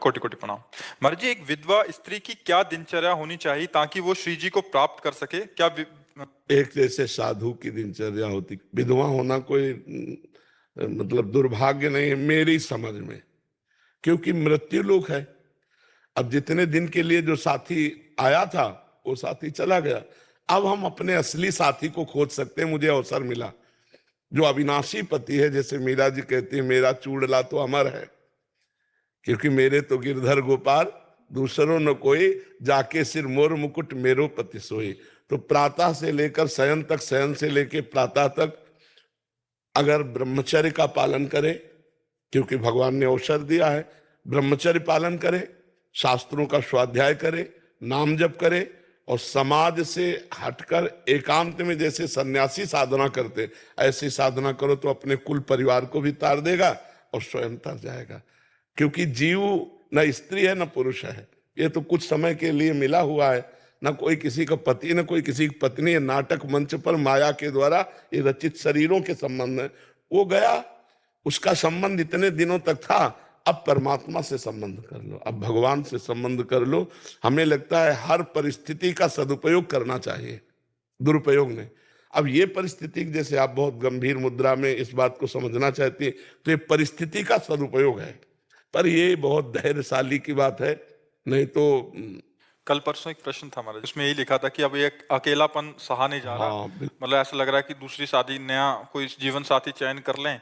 कोटि कोटि प्रणाम। महाराज जी, एक विधवा स्त्री की क्या दिनचर्या होनी चाहिए ताकि वो श्री जी को प्राप्त कर सके? एक जैसे साधु की दिनचर्या होती, विधवा होना कोई मतलब दुर्भाग्य नहीं है मेरी समझ में, क्योंकि मृत्यु लोक है। अब जितने दिन के लिए जो साथी आया था वो साथी चला गया। अब हम अपने असली साथी को खोज सकते हैं। मुझे अवसर मिला, जो अविनाशी पति है, जैसे मीरा जी कहती है, मेरा चूड़ला तो अमर है, क्योंकि मेरे तो गिरधर गोपाल दूसरों न कोई, जाके सिर मोर मुकुट मेरो पति सोई। तो प्रातः से लेकर शयन तक, शयन से लेकर प्रातः तक अगर ब्रह्मचर्य का पालन करे, क्योंकि भगवान ने अवसर दिया है, ब्रह्मचर्य पालन करे, शास्त्रों का स्वाध्याय करे, नाम जप करे, और समाज से हटकर एकांत में जैसे सन्यासी साधना करते ऐसी साधना करो, तो अपने कुल परिवार को भी तार देगा और स्वयं तर जाएगा। क्योंकि जीव न स्त्री है न पुरुष है, ये तो कुछ समय के लिए मिला हुआ है, न कोई किसी का पति न कोई किसी की पत्नी है। नाटक मंच पर माया के द्वारा ये रचित शरीरों के संबंध है, वो गया, उसका संबंध इतने दिनों तक था। अब परमात्मा से संबंध कर लो, अब भगवान से संबंध कर लो। हमें लगता है हर परिस्थिति का सदुपयोग करना चाहिए, दुरुपयोग नहीं। अब ये परिस्थिति, जैसे आप बहुत गंभीर मुद्रा में इस बात को समझना चाहती है, तो ये परिस्थिति का सदुपयोग है, पर ये बहुत धैर्यशाली की बात है। नहीं तो कल परसों एक प्रश्न था हमारा, उसमें यही लिखा था कि अब ये अकेलापन सहा नहीं जा रहा, मतलब ऐसा लग रहा है कि दूसरी शादी, नया कोई जीवन साथी चयन कर लें,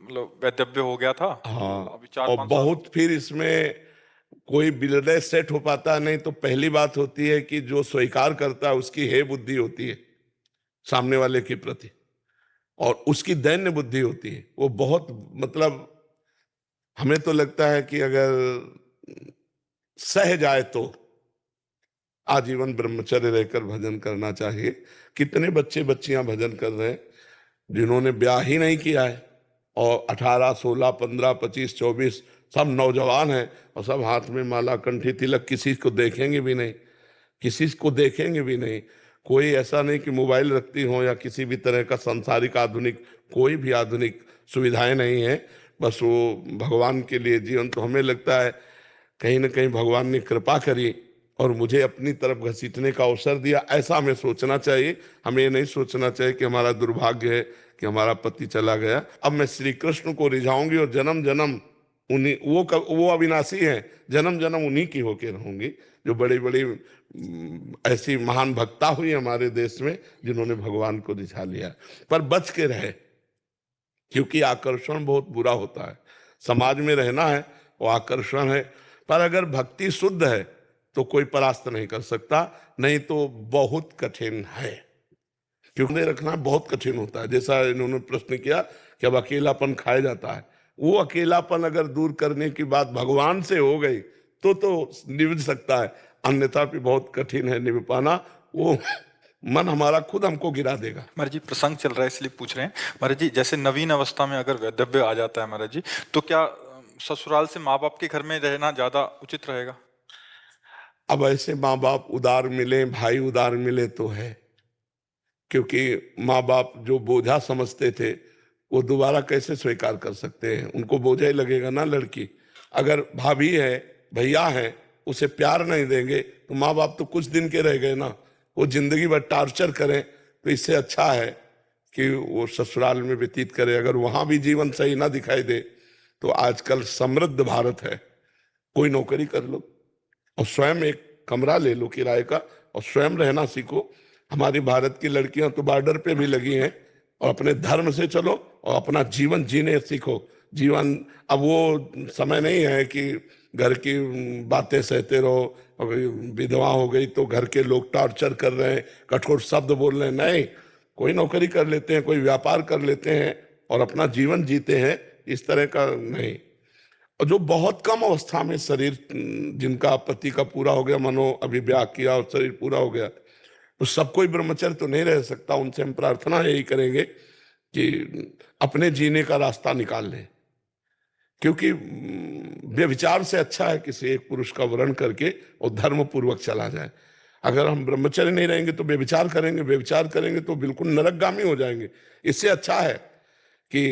मतलब वैधव्य हो गया था। हाँ, अभी और बहुत फिर इसमें कोई विलय सेट हो पाता नहीं। तो पहली बात होती है कि जो स्वीकार करता है उसकी हे बुद्धि होती है सामने वाले के प्रति, और उसकी दैन्य बुद्धि होती है। वो बहुत, मतलब हमें तो लगता है कि अगर सह जाए तो आजीवन ब्रह्मचर्य रहकर भजन करना चाहिए। कितने बच्चे बच्चियां भजन कर रहे हैं जिन्होंने ब्याह ही नहीं किया है, और 18, 16, 15, 25, 24 सब नौजवान हैं, और सब हाथ में माला, कंठी, तिलक, किसी को देखेंगे भी नहीं, किसी को देखेंगे भी नहीं। कोई ऐसा नहीं कि मोबाइल रखती हो या किसी भी तरह का सांसारिक आधुनिक, कोई भी आधुनिक सुविधाएं नहीं है, बस वो भगवान के लिए जीवन। तो हमें लगता है कहीं ना कहीं भगवान ने कृपा करी और मुझे अपनी तरफ घसीटने का अवसर दिया, ऐसा हमें सोचना चाहिए। हमें ये नहीं सोचना चाहिए कि हमारा दुर्भाग्य है कि हमारा पति चला गया। अब मैं श्री कृष्ण को रिझाऊंगी और जन्म जन्म उन्हीं, वो अविनाशी है, जन्म जन्म उन्हीं की होके रहूंगी। जो बड़ी बड़ी ऐसी महान भक्ता हुई हमारे देश में जिन्होंने भगवान को रिझा लिया, पर बच के रहे, क्योंकि आकर्षण बहुत बुरा होता है। समाज में रहना है, वो आकर्षण है, पर अगर भक्ति शुद्ध है तो कोई परास्त नहीं कर सकता, नहीं तो बहुत कठिन है। क्योंकि रखना बहुत कठिन होता है। जैसा इन्होंने प्रश्न किया कि अब अकेलापन खाया जाता है, वो अकेलापन अगर दूर करने की बात भगवान से हो गई तो निभ सकता है, अन्यथा भी बहुत कठिन है निभ पाना। वो मन हमारा खुद हमको गिरा देगा। महाराज जी, प्रसंग चल रहा है इसलिए पूछ रहे हैं। महाराज जी, जैसे नवीन अवस्था में अगर वैधव्य आ जाता है महाराज जी, तो क्या ससुराल से माँ बाप के घर में रहना ज्यादा उचित रहेगा? अब ऐसे माँ बाप उदार मिले, भाई उदार मिले तो है, क्योंकि माँ बाप जो बोझा समझते थे वो दोबारा कैसे स्वीकार कर सकते हैं? उनको बोझा ही लगेगा ना। लड़की अगर भाभी है, भैया है, उसे प्यार नहीं देंगे तो माँ बाप तो कुछ दिन के रह गए ना, वो जिंदगी भर टार्चर करें। तो इससे अच्छा है कि वो ससुराल में व्यतीत करे। अगर वहां भी जीवन सही ना दिखाई दे तो आजकल समृद्ध भारत है, कोई नौकरी कर लो और स्वयं एक कमरा ले लो किराए का और स्वयं रहना सीखो। हमारी भारत की लड़कियां तो बॉर्डर पे भी लगी हैं, और अपने धर्म से चलो और अपना जीवन जीने सीखो। जीवन, अब वो समय नहीं है कि घर की बातें सहते रहो, विधवा हो गई तो घर के लोग टॉर्चर कर रहे हैं, कठोर शब्द बोल रहे हैं। नहीं, कोई नौकरी कर लेते हैं, कोई व्यापार कर लेते हैं और अपना जीवन जीते हैं, इस तरह का नहीं। और जो बहुत कम अवस्था में शरीर, जिनका पति का पूरा हो गया, मनो अभिव्याह किया और शरीर पूरा हो गया, तो सब कोई ब्रह्मचर्य तो नहीं रह सकता। उनसे हम प्रार्थना यही करेंगे कि अपने जीने का रास्ता निकाल लें, क्योंकि व्यभिचार से अच्छा है किसी एक पुरुष का वर्ण करके और धर्म पूर्वक चला जाए। अगर हम ब्रह्मचर्य नहीं रहेंगे तो व्यभिचार करेंगे, व्यभिचार करेंगे तो बिल्कुल नरकगामी हो जाएंगे। इससे अच्छा है कि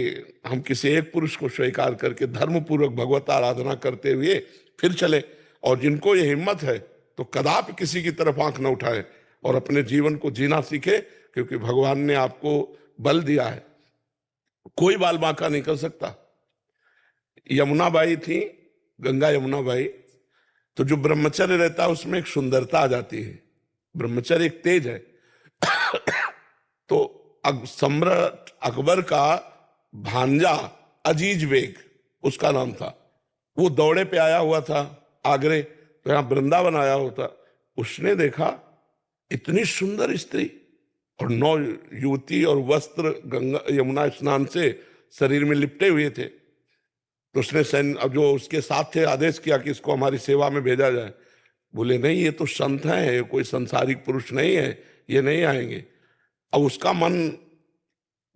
हम किसी एक पुरुष को स्वीकार करके धर्म पूर्वक भगवत आराधना करते हुए फिर चले। और जिनको ये हिम्मत है तो कदापि किसी की तरफ आंख न उठाए और अपने जीवन को जीना सीखे, क्योंकि भगवान ने आपको बल दिया है, कोई बाल बांका नहीं कर सकता। यमुना बाई थी, गंगा यमुना बाई, तो जो ब्रह्मचर्य रहता है उसमें एक सुंदरता आ जाती है, ब्रह्मचर्य एक तेज है। तो सम्राट अकबर का भांजा अजीज बेग उसका नाम था, वो दौड़े पे आया हुआ था आगरे, तो यहाँ वृंदावन आया होता, उसने देखा इतनी सुंदर स्त्री और 9 युवती और वस्त्र गंगा यमुना स्नान से शरीर में लिपटे हुए थे। तो उसने सैन्य अब जो उसके साथ थे आदेश किया कि इसको हमारी सेवा में भेजा जाए। बोले नहीं, ये तो संत हैं, ये कोई संसारिक पुरुष नहीं है, ये नहीं आएंगे। अब उसका मन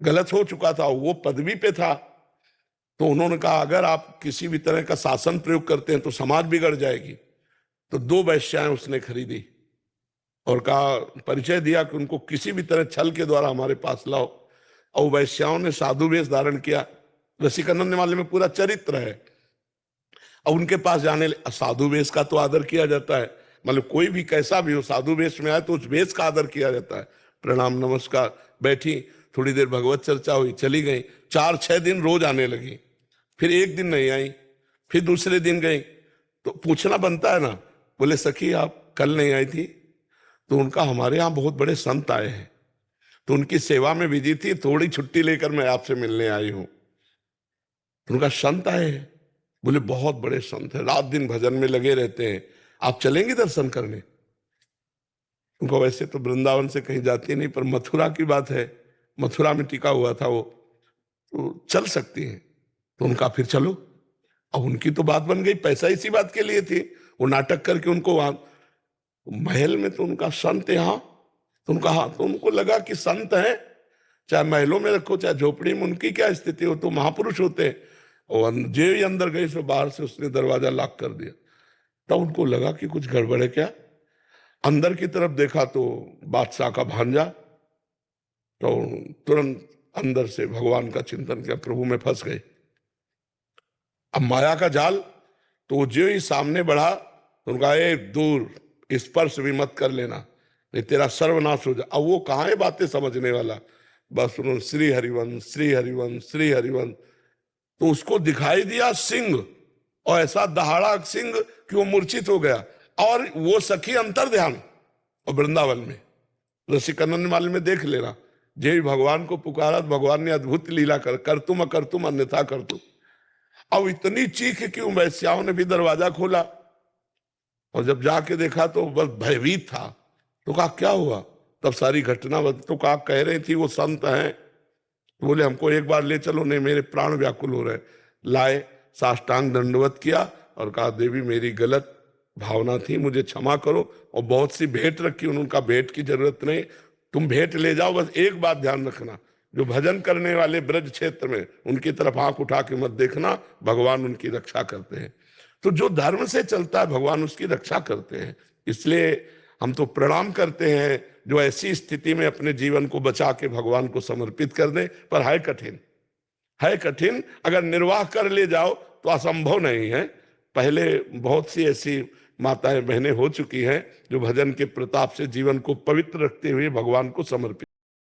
गलत हो चुका था, वो पदवी पे था, तो उन्होंने कहा अगर आप किसी भी तरह का शासन प्रयोग करते हैं तो समाज बिगड़ जाएगी। तो 2 वेश्याएं उसने खरीदी और कहा, परिचय दिया कि उनको किसी भी तरह छल के द्वारा हमारे पास लाओ। और वैश्याओं ने साधु वेश धारण किया, रसिकानंद वाले में पूरा चरित्र है। और उनके पास जाने, साधु वेश का तो आदर किया जाता है, मतलब कोई भी कैसा भी हो साधु वेश में आए तो उस वेश का आदर किया जाता है। प्रणाम नमस्कार, बैठी, थोड़ी देर भगवत चर्चा हुई, चली गई। 4-6 दिन रोज आने लगी, फिर एक दिन नहीं आई, फिर दूसरे दिन गई। तो पूछना बनता है ना, बोले सखी आप कल नहीं आई थी? तो उनका हमारे यहाँ बहुत बड़े संत आए हैं, तो उनकी सेवा में बिजी थी, थोड़ी छुट्टी लेकर मैं आपसे मिलने आई हूं। तो उनका संत आए हैं, बोले बहुत बड़े संत है, रात दिन भजन में लगे रहते हैं, आप चलेंगे दर्शन करने? उनको वैसे तो वृंदावन से कहीं जाती नहीं, पर मथुरा की बात है, मथुरा में टिका हुआ था वो, तो चल सकती हैं। तो उनका फिर चलो। अब उनकी तो बात बन गई, पैसा इसी बात के लिए थी, वो नाटक करके उनको वहां महल में, तो उनका संत यहाँ, तो उनका हाँ, तो उनको लगा कि संत है, चाहे महलों में रखो चाहे झोपड़ी में, उनकी क्या स्थिति हो, तो महापुरुष होते हैं। और जो ही अंदर गए सो बाहर से उसने दरवाजा लॉक कर दिया। तब उनको लगा कि कुछ गड़बड़ है क्या। अंदर की तरफ देखा तो बादशाह का भांजा, तो तुरंत अंदर से भगवान का चिंतन किया, प्रभु में फंस गए। अब माया का जाल, तो जो ही सामने बढ़ा तो उनका दूर, स्पर्श भी मत कर लेना, नहीं तेरा सर्वनाश हो जाए। अब वो कहाँ है बातें समझने वाला, बस उन्होंने श्री हरिवंश श्री हरिवंश श्री हरिवंश, तो उसको दिखाई दिया सिंह, और ऐसा दहाड़ा सिंह कि वो मूर्छित हो गया। और वो सखी अंतर ध्यान, और वृंदावन में रसिकानंद माल में देख लेना, जय भगवान को पुकारा, भगवान ने अद्भुत लीला कर तुम अकर तुम अन्यथा कर तुम। अब इतनी चीख कि वैश्याओं ने भी दरवाजा खोला, और जब जाके देखा तो बस भयभीत था। तो कहा क्या हुआ, तब सारी घटना तो कहा कह रही थी वो संत हैं, तो बोले हमको एक बार ले चलो, नहीं मेरे प्राण व्याकुल हो रहे। लाए, साष्टांग दंडवत किया और कहा देवी मेरी गलत भावना थी, मुझे क्षमा करो। और बहुत सी भेंट रखी, उनका भेंट की जरूरत नहीं, तुम भेंट ले जाओ, बस एक बात ध्यान रखना, जो भजन करने वाले ब्रज क्षेत्र में उनकी तरफ आंख उठा के मत देखना, भगवान उनकी रक्षा करते हैं। तो जो धर्म से चलता है भगवान उसकी रक्षा करते हैं। इसलिए हम तो प्रणाम करते हैं जो ऐसी स्थिति में अपने जीवन को बचा के भगवान को समर्पित कर दे, पर है कठिन, है कठिन। अगर निर्वाह कर ले जाओ तो असंभव नहीं है। पहले बहुत सी ऐसी माताएं बहनें हो चुकी हैं जो भजन के प्रताप से जीवन को पवित्र रखते हुए भगवान को समर्पित